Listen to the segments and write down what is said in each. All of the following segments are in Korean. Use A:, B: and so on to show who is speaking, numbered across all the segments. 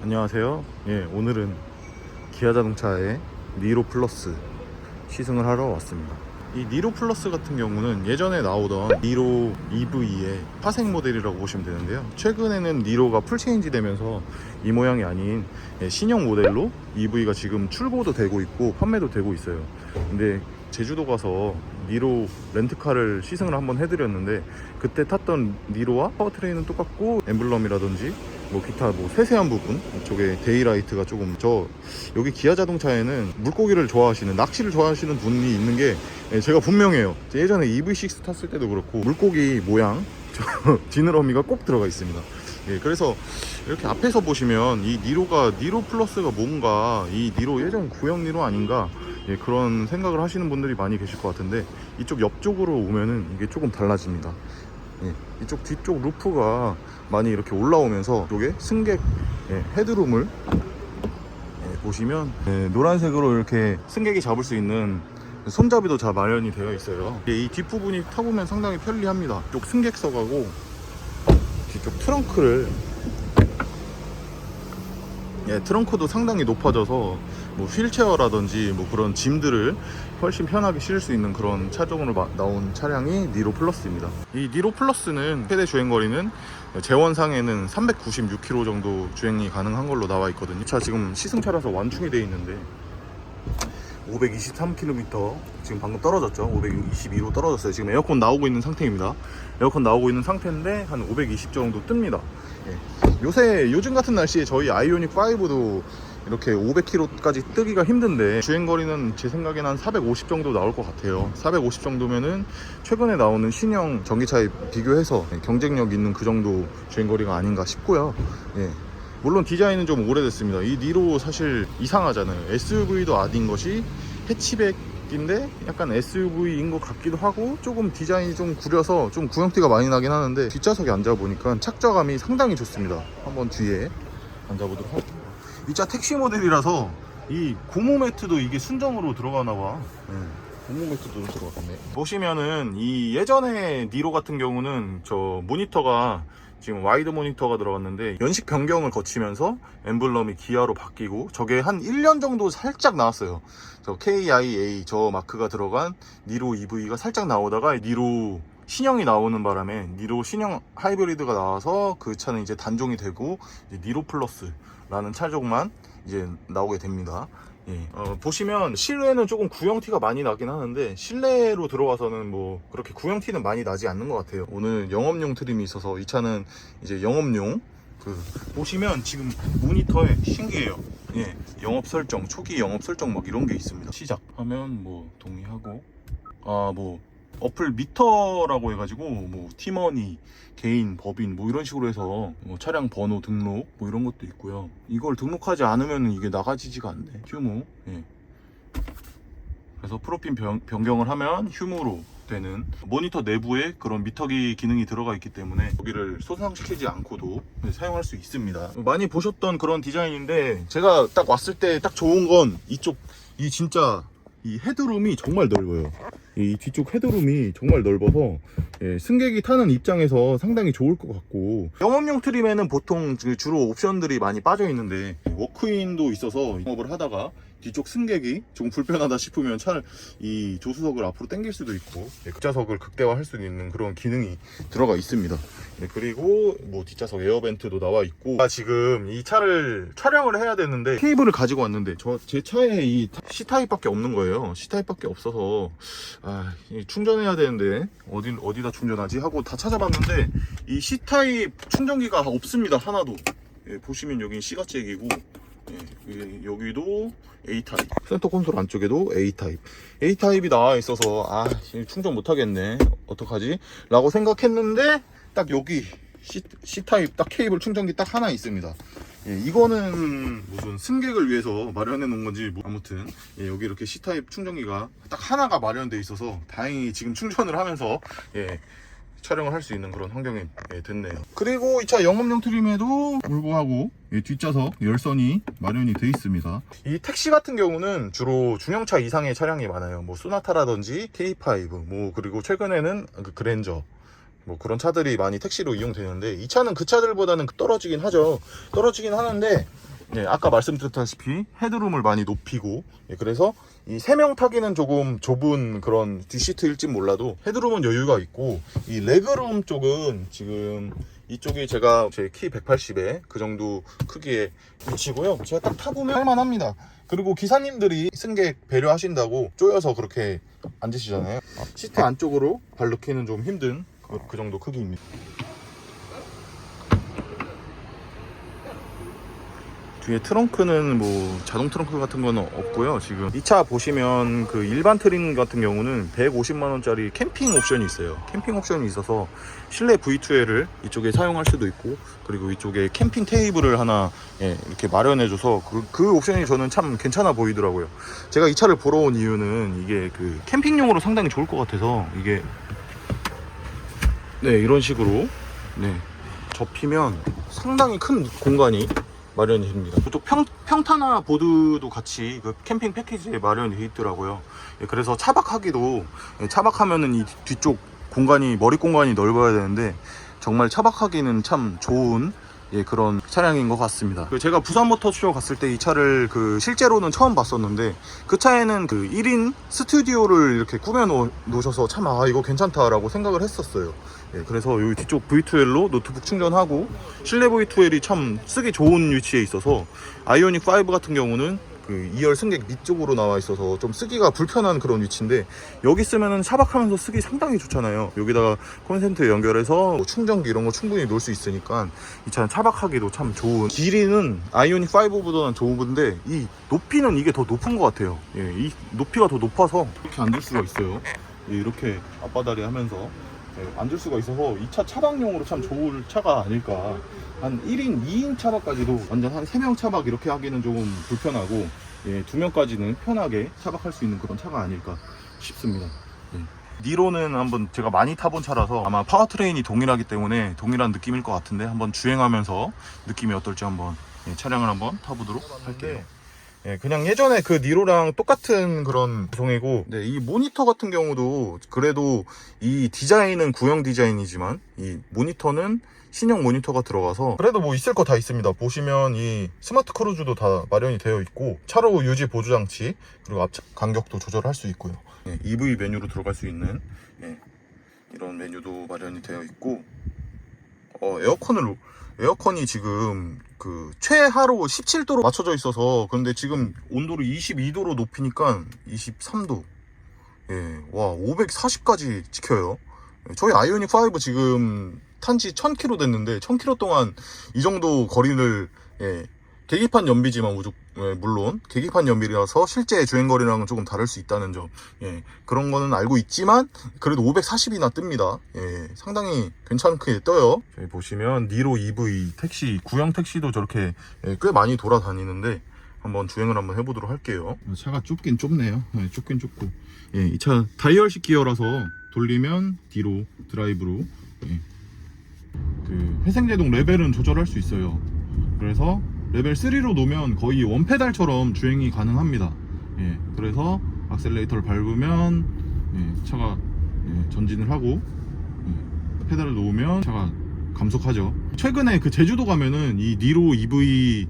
A: 안녕하세요. 오늘은 기아자동차의 니로 플러스 시승을 하러 왔습니다. 이 니로 플러스 같은 경우는 예전에 나오던 니로 EV의 파생 모델이라고 보시면 되는데요. 최근에는 니로가 풀체인지 되면서 이 모양이 아닌 신형 모델로 EV가 지금 출고도 되고 있고 판매도 되고 있어요. 근데 제주도 가서 니로 렌트카를 시승을 한번 해드렸는데, 그때 탔던 니로와 파워트레인은 똑같고 엠블럼이라든지 뭐 기타 뭐 세세한 부분, 이쪽에 데이라이트가 조금, 여기 기아자동차에는 물고기를 좋아하시는, 낚시를 좋아하시는 분이 있는 게 제가 분명해요. 예전에 EV6 탔을 때도 그렇고 물고기 모양 지느러미가 꼭 들어가 있습니다. 그래서 이렇게 앞에서 보시면 이 니로 플러스가 뭔가, 이 니로 예전 구형 니로 아닌가, 그런 생각을 하시는 분들이 많이 계실 것 같은데, 이쪽 옆쪽으로 오면은 이게 조금 달라집니다. 이쪽 뒤쪽 루프가 많이 이렇게 올라오면서 이쪽에 승객 헤드룸을 보시면 노란색으로 이렇게 승객이 잡을 수 있는 손잡이도 잘 마련이 되어 있어요. 이 뒷부분이 타보면 상당히 편리합니다. 이쪽 승객석하고 뒤쪽 트렁크도 상당히 높아져서 뭐 휠체어라든지 뭐 그런 짐들을 훨씬 편하게 실을 수 있는 그런 차종으로 나온 차량이 니로 플러스입니다. 이 니로 플러스는 최대 주행거리는 재원상에는 396km 정도 주행이 가능한 걸로 나와 있거든요. 차 지금 시승차라서 완충이 되어 있는데 523km 지금 방금 떨어졌죠. 522로 떨어졌어요. 지금 에어컨 나오고 있는 상태입니다. 에어컨 나오고 있는 상태인데 한 520 정도 뜹니다. 요즘 같은 날씨에 저희 아이오닉 5도 이렇게 500km까지 뜨기가 힘든데, 주행거리는 제 생각에는 한 450 정도 나올 것 같아요. 450 정도면은 최근에 나오는 신형 전기차에 비교해서 경쟁력 있는 그 정도 주행거리가 아닌가 싶고요. 물론 디자인은 좀 오래됐습니다. 이 니로 사실 이상하잖아요. SUV도 아닌 것이 해치백인데 약간 SUV인 것 같기도 하고, 조금 디자인이 좀 구려서 좀 구형티가 많이 나긴 하는데, 뒷좌석에 앉아보니까 착좌감이 상당히 좋습니다. 한번 뒤에 앉아보도록 할게요. 이 차 택시 모델이라서 이 고무 매트도 이게 순정으로 들어가나봐. 고무 매트도 들어갔네. 보시면은 이 예전에 니로 같은 경우는 저 모니터가 지금 와이드 모니터가 들어갔는데, 연식 변경을 거치면서 엠블럼이 기아로 바뀌고, 저게 한 1년 정도 살짝 나왔어요. 저 KIA 저 마크가 들어간 니로 EV가 살짝 나오다가 니로 신형이 나오는 바람에 니로 신형 하이브리드가 나와서 그 차는 이제 단종이 되고 이제 니로 플러스라는 차종만 이제 나오게 됩니다. 보시면 실내는 조금 구형티가 많이 나긴 하는데, 실내로 들어와서는 뭐 그렇게 구형티는 많이 나지 않는 것 같아요. 오늘 영업용 트림이 있어서 이 차는 이제 영업용, 보시면 지금 모니터에 신기해요. 영업 설정, 초기 영업 설정 막 이런 게 있습니다. 시작하면 뭐 동의하고, 뭐 어플 미터라고 해가지고 뭐 팀원이, 개인, 법인 뭐 이런 식으로 해서 뭐 차량 번호 등록 뭐 이런 것도 있고요. 이걸 등록하지 않으면 이게 나가지지가 않네. 휴무. 그래서 프로필 변경을 하면 휴무로 되는, 모니터 내부에 그런 미터기 기능이 들어가 있기 때문에 여기를 손상시키지 않고도 사용할 수 있습니다. 많이 보셨던 그런 디자인인데, 제가 딱 왔을 때 딱 좋은 건 이 진짜 이 헤드룸이 정말 넓어요. 이 뒤쪽 헤드룸이 정말 넓어서 승객이 타는 입장에서 상당히 좋을 것 같고, 영업용 트림에는 보통 주로 옵션들이 많이 빠져 있는데, 워크인도 있어서 영업을 하다가 뒤쪽 승객이 좀 불편하다 싶으면 이 조수석을 앞으로 당길 수도 있고, 뒷좌석을 극대화할 수 있는 그런 기능이 들어가 있습니다. 그리고 뭐 뒷좌석 에어벤트도 나와 있고, 지금 이 차를 촬영을 해야 되는데 케이블을 가지고 왔는데 제 차에 이 C타입밖에 없는 거예요. C타입밖에 없어서 충전해야 되는데 어디다 충전하지 하고 다 찾아봤는데, 이 C타입 충전기가 없습니다. 하나도. 보시면 여긴 C가잭이고, 여기도 A타입, 센터 콘솔 안쪽에도 A타입이 나와 있어서 충전 못하겠네, 어떡하지? 라고 생각했는데, 딱 여기 C타입 딱 케이블 충전기 딱 하나 있습니다. 이거는 무슨 승객을 위해서 마련해 놓은 건지 아무튼 여기 이렇게 C타입 충전기가 딱 하나가 마련돼 있어서 다행히 지금 충전을 하면서 촬영을 할 수 있는 그런 환경이 됐네요. 그리고 이 차 영업용 트림에도 불구하고 뒷좌석 열선이 마련이 돼 있습니다. 이 택시 같은 경우는 주로 중형차 이상의 차량이 많아요. 뭐 소나타라든지 K5, 뭐 그리고 최근에는 그랜저, 뭐 그런 차들이 많이 택시로 이용되는데, 이 차는 그 차들보다는 떨어지긴 하죠. 떨어지긴 하는데 예, 아까 말씀드렸다시피 헤드룸을 많이 높이고, 예, 그래서 이 3명 타기는 조금 좁은 그런 뒷시트일진 몰라도 헤드룸은 여유가 있고, 이 레그룸 쪽은 지금 이쪽이 제가 제 키 180에 그 정도 크기의 위치고요. 제가 딱 타보면 할만합니다. 그리고 기사님들이 승객 배려하신다고 쪼여서 그렇게 앉으시잖아요. 시트 안쪽으로 발 넣기는 좀 힘든 그 정도 크기입니다. 뒤에 트렁크는 뭐 자동 트렁크 같은 건 없고요. 지금 이 차 보시면 그 일반 트림 같은 경우는 150만원짜리 캠핑 옵션이 있어요. 캠핑 옵션이 있어서 실내 V2L을 이쪽에 사용할 수도 있고, 그리고 이쪽에 캠핑 테이블을 하나, 예, 이렇게 마련해줘서 그 옵션이 저는 참 괜찮아 보이더라고요. 제가 이 차를 보러 온 이유는 이게 그 캠핑용으로 상당히 좋을 것 같아서, 이게 네, 이런 식으로 네, 접히면 상당히 큰 공간이 마련이 됩니다. 보통 평탄화 보드도 같이 그 캠핑 패키지에 마련이 되어 있더라고요. 예, 그래서 차박하기도, 예, 차박하면은 이 뒤쪽 공간이, 머리 공간이 넓어야 되는데 정말 차박하기는 참 좋은, 예, 그런 차량인 것 같습니다. 제가 부산 모터쇼 갔을 때 이 차를 그 실제로는 처음 봤었는데, 그 차에는 그 1인 스튜디오를 이렇게 꾸며 놓으셔서 참 이거 괜찮다라고 생각을 했었어요. 예, 그래서 여기 뒤쪽 V2L로 노트북 충전하고, 실내 V2L이 참 쓰기 좋은 위치에 있어서 아이오닉 5 같은 경우는 그 2열 승객 밑쪽으로 나와 있어서 좀 쓰기가 불편한 그런 위치인데, 여기 쓰면은 차박하면서 쓰기 상당히 좋잖아요. 여기다가 콘센트 연결해서 뭐 충전기 이런 거 충분히 놓을 수 있으니까 이 차는 차박하기도 참 좋은, 길이는 아이오닉 5보다는 좋은데 이 높이는 이게 더 높은 것 같아요. 예, 이 높이가 더 높아서 이렇게 앉을 수가 있어요. 예, 이렇게 앞바다리 하면서 앉을 수가 있어서 이 차 차박용으로 참 좋을 차가 아닐까. 한 1인, 2인 차박까지도 완전 한 3명 차박 이렇게 하기는 조금 불편하고, 예, 2명까지는 편하게 차박할 수 있는 그런 차가 아닐까 싶습니다. 예. 니로는 한번 제가 많이 타본 차라서 아마 파워트레인이 동일하기 때문에 동일한 느낌일 것 같은데, 한번 주행하면서 느낌이 어떨지 한번, 예, 차량을 한번 타보도록 할게요. 예, 그냥 예전에 그 니로랑 똑같은 그런 구성이고, 네, 이 모니터 같은 경우도 그래도 이 디자인은 구형 디자인이지만 이 모니터는 신형 모니터가 들어가서 그래도 뭐 있을 거 다 있습니다. 보시면 이 스마트 크루즈도 다 마련이 되어 있고, 차로 유지 보조 장치, 그리고 앞차 간격도 조절할 수 있고요. 예, EV 메뉴로 들어갈 수 있는, 예, 이런 메뉴도 마련이 되어 있고, 에어컨이 지금 그 최하로 17도로 맞춰져 있어서, 근데 지금 온도를 22도로 높이니까 23도, 예, 와, 540까지 지켜요. 저희 아이오닉 5 지금 탄지 1000km 됐는데 1000km 동안 이 정도 거리를, 예, 계기판 연비지만 물론 계기판 연비라서 실제 주행거리랑은 조금 다를 수 있다는 점, 예, 그런 거는 알고 있지만 그래도 540이나 뜹니다. 예, 상당히 괜찮게 떠요. 여기 보시면 니로 EV 택시, 구형 택시도 저렇게, 예, 꽤 많이 돌아다니는데 한번 주행을 한번 해보도록 할게요. 차가 좁긴 좁네요. 예, 좁긴 좁고, 예, 이 차 다이얼식 기어라서 돌리면 뒤로 드라이브로, 예, 그 회생제동 레벨은 조절할 수 있어요. 그래서 레벨 3로 놓으면 거의 원페달처럼 주행이 가능합니다. 예, 그래서 악셀레이터를 밟으면, 예, 차가, 예, 전진을 하고, 예, 페달을 놓으면 차가 감속하죠. 최근에 그 제주도 가면은 이 니로 EV,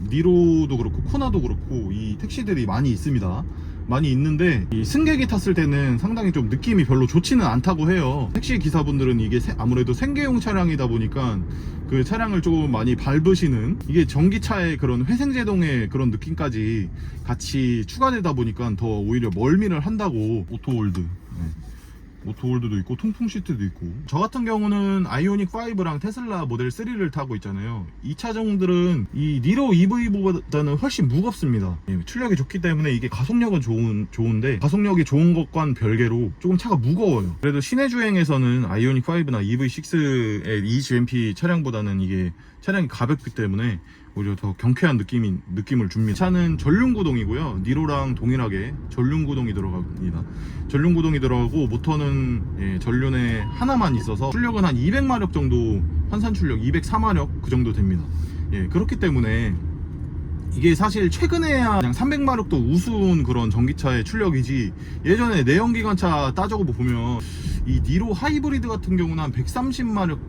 A: 니로도 그렇고 코나도 그렇고 이 택시들이 많이 있습니다. 많이 있는데 이 승객이 탔을 때는 상당히 좀 느낌이 별로 좋지는 않다고 해요. 택시 기사분들은 이게 아무래도 생계용 차량이다 보니까 그 차량을 조금 많이 밟으시는, 이게 전기차의 그런 회생제동의 그런 느낌까지 같이 추가되다 보니까 더 오히려 멀미를 한다고. 오토홀드, 네, 오토홀드도 있고 통풍 시트도 있고. 저 같은 경우는 아이오닉 5랑 테슬라 모델 3를 타고 있잖아요. 이 차종들은 이 니로 EV보다는 훨씬 무겁습니다. 예, 출력이 좋기 때문에 이게 가속력은 좋은데 가속력이 좋은 것과는 별개로 조금 차가 무거워요. 그래도 시내 주행에서는 아이오닉 5나 EV6의 eGMP 차량보다는 이게 차량이 가볍기 때문에 오히려 더 경쾌한 느낌을 줍니다. 차는 전륜구동이고요. 니로랑 동일하게 전륜구동이 들어갑니다. 전륜구동이 들어가고 모터는, 예, 전륜에 하나만 있어서 출력은 한 200마력 정도, 환산 출력 204마력 그 정도 됩니다. 예, 그렇기 때문에 이게 사실 최근에야 그냥 300마력도 우스운 그런 전기차의 출력이지, 예전에 내연기관차 따져고 보면 이 니로 하이브리드 같은 경우는 한 130마력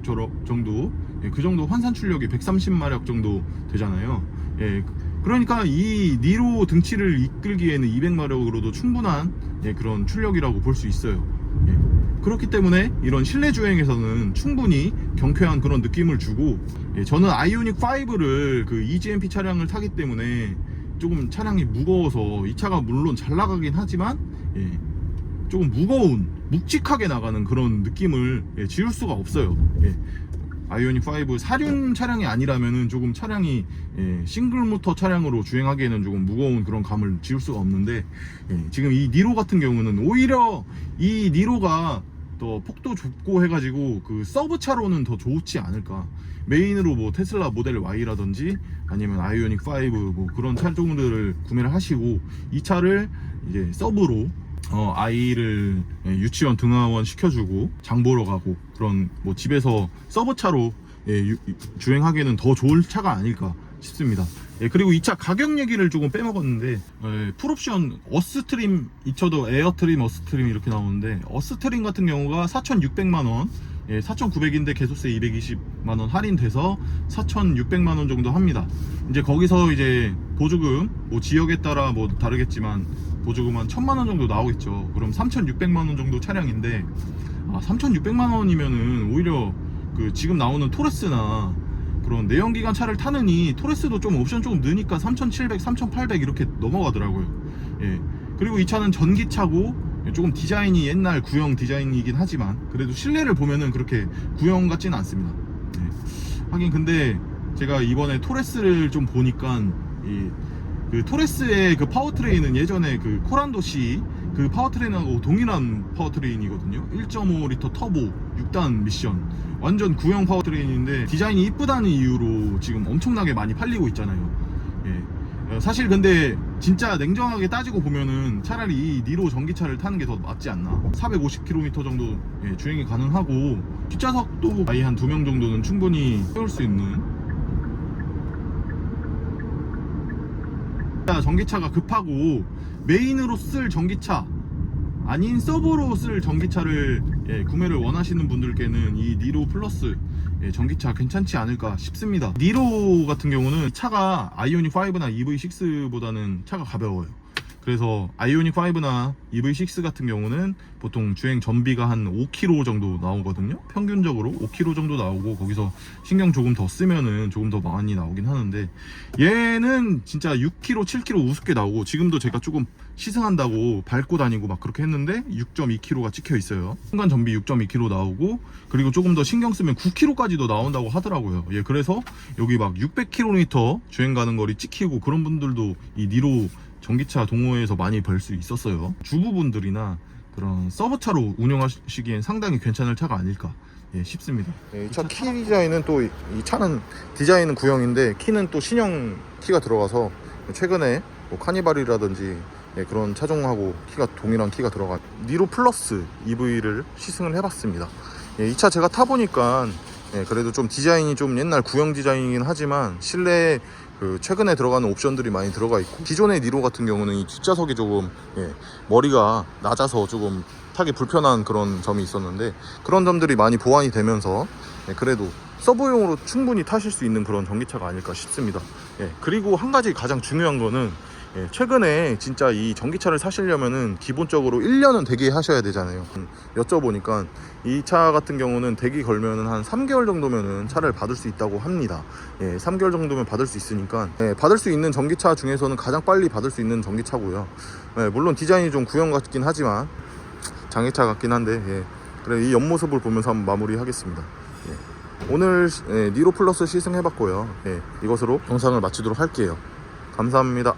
A: 정도 예, 그 정도 환산 출력이 130마력 정도 되잖아요. 예, 그러니까 이 니로 등치를 이끌기에는 200마력으로도 충분한 예, 그런 출력이라고 볼 수 있어요. 예, 그렇기 때문에 이런 실내 주행에서는 충분히 경쾌한 그런 느낌을 주고, 예, 저는 아이오닉 5를 그 EGMP 차량을 타기 때문에 조금 차량이 무거워서 이 차가 물론 잘 나가긴 하지만 예, 조금 무거운 묵직하게 나가는 그런 느낌을 예, 지울 수가 없어요. 예, 아이오닉 5 사륜 차량이 아니라면은 조금 차량이 예, 싱글 모터 차량으로 주행하기에는 조금 무거운 그런 감을 지울 수가 없는데, 예, 지금 이 니로 같은 경우는 오히려 이 니로가 더 폭도 좁고 해가지고 그 서브 차로는 더 좋지 않을까. 메인으로 뭐 테슬라 모델 Y라든지 아니면 아이오닉 5 뭐 그런 차종들을 구매를 하시고 이 차를 이제 서브로 아이를 유치원 등하원 시켜주고 장 보러 가고 그런 뭐 집에서 서브차로 주행하기에는 더 좋은 차가 아닐까 싶습니다. 예, 그리고 이 차 가격 얘기를 조금 빼먹었는데, 풀옵션 어스트림, 이 차도 에어트림, 어스트림 이렇게 나오는데, 어스트림 같은 경우가 4,600만원, 4,900인데 개소세 220만원 할인돼서 4,600만원 정도 합니다. 이제 거기서 이제 보조금 뭐 지역에 따라 뭐 다르겠지만 보조금 한 1,000만원 정도 나오겠죠. 그럼 3,600만원 정도 차량인데, 3,600만원이면은 오히려 그 지금 나오는 토레스나 그런 내연기관 차를 타느니 토레스도 좀 옵션 조금 느니까 3,700, 3,800 이렇게 넘어가더라고요. 예. 그리고 이 차는 전기차고 조금 디자인이 옛날 구형 디자인이긴 하지만 그래도 실내를 보면은 그렇게 구형 같지는 않습니다. 예. 하긴 근데 제가 이번에 토레스를 좀 보니까 그 토레스의 그 파워트레인은 예전에 그 코란도시 그 파워트레인하고 동일한 파워트레인이거든요. 1.5L 터보 6단 미션, 완전 구형 파워트레인인데 디자인이 이쁘다는 이유로 지금 엄청나게 많이 팔리고 있잖아요. 예. 사실 근데 진짜 냉정하게 따지고 보면은 차라리 이 니로 전기차를 타는 게 더 맞지 않나. 450km 정도 예, 주행이 가능하고 뒷좌석도 아예 한 2명 정도는 충분히 태울 수 있는, 전기차가 급하고 메인으로 쓸 전기차 아닌 서브로 쓸 전기차를 예, 구매를 원하시는 분들께는 이 니로 플러스 예, 전기차 괜찮지 않을까 싶습니다. 니로 같은 경우는 차가 아이오닉 5나 EV6보다는 차가 가벼워요. 그래서 아이오닉 5나 EV6 같은 경우는 보통 주행 전비가 한 5km 정도 나오거든요. 평균적으로 5km 정도 나오고 거기서 신경 조금 더 쓰면은 조금 더 많이 나오긴 하는데, 얘는 진짜 6km, 7km 우습게 나오고, 지금도 제가 조금 시승한다고 밟고 다니고 막 그렇게 했는데 6.2km가 찍혀 있어요. 순간 전비 6.2km 나오고, 그리고 조금 더 신경 쓰면 9km까지도 나온다고 하더라고요. 예, 그래서 여기 막 600km 주행 가는 거리 찍히고 그런 분들도 이 니로 전기차 동호회에서 많이 볼 수 있었어요. 주부분들이나 그런 서브차로 운영하시기엔 상당히 괜찮을 차가 아닐까 예, 싶습니다. 이 차 키 디자인은 또 이 차는 디자인은 구형인데 키는 또 신형 키가 들어가서 최근에 뭐 카니발이라든지 예, 그런 차종하고 키가 동일한 키가 들어간 니로 플러스 EV를 시승을 해봤습니다. 예, 이 차 제가 타보니까 예, 그래도 좀 디자인이 좀 옛날 구형 디자인이긴 하지만 실내에 그 최근에 들어가는 옵션들이 많이 들어가 있고, 기존의 니로 같은 경우는 이 뒷좌석이 조금 예, 머리가 낮아서 조금 타기 불편한 그런 점이 있었는데 그런 점들이 많이 보완이 되면서 예, 그래도 서브용으로 충분히 타실 수 있는 그런 전기차가 아닐까 싶습니다. 예, 그리고 한 가지 가장 중요한 거는 예, 최근에 진짜 이 전기차를 사시려면은 기본적으로 1년은 대기하셔야 되잖아요. 여쭤보니까 이 차 같은 경우는 대기 걸면은 한 3개월 정도면은 차를 받을 수 있다고 합니다. 예, 3개월 정도면 받을 수 있으니까 예, 받을 수 있는 전기차 중에서는 가장 빨리 받을 수 있는 전기차고요. 예, 물론 디자인이 좀 구형 같긴 하지만 장애차 같긴 한데 예, 그래 이 옆모습을 보면서 한번 마무리하겠습니다. 예, 오늘 니로 플러스 시승해봤고요. 예, 이것으로 영상을 마치도록 할게요. 감사합니다.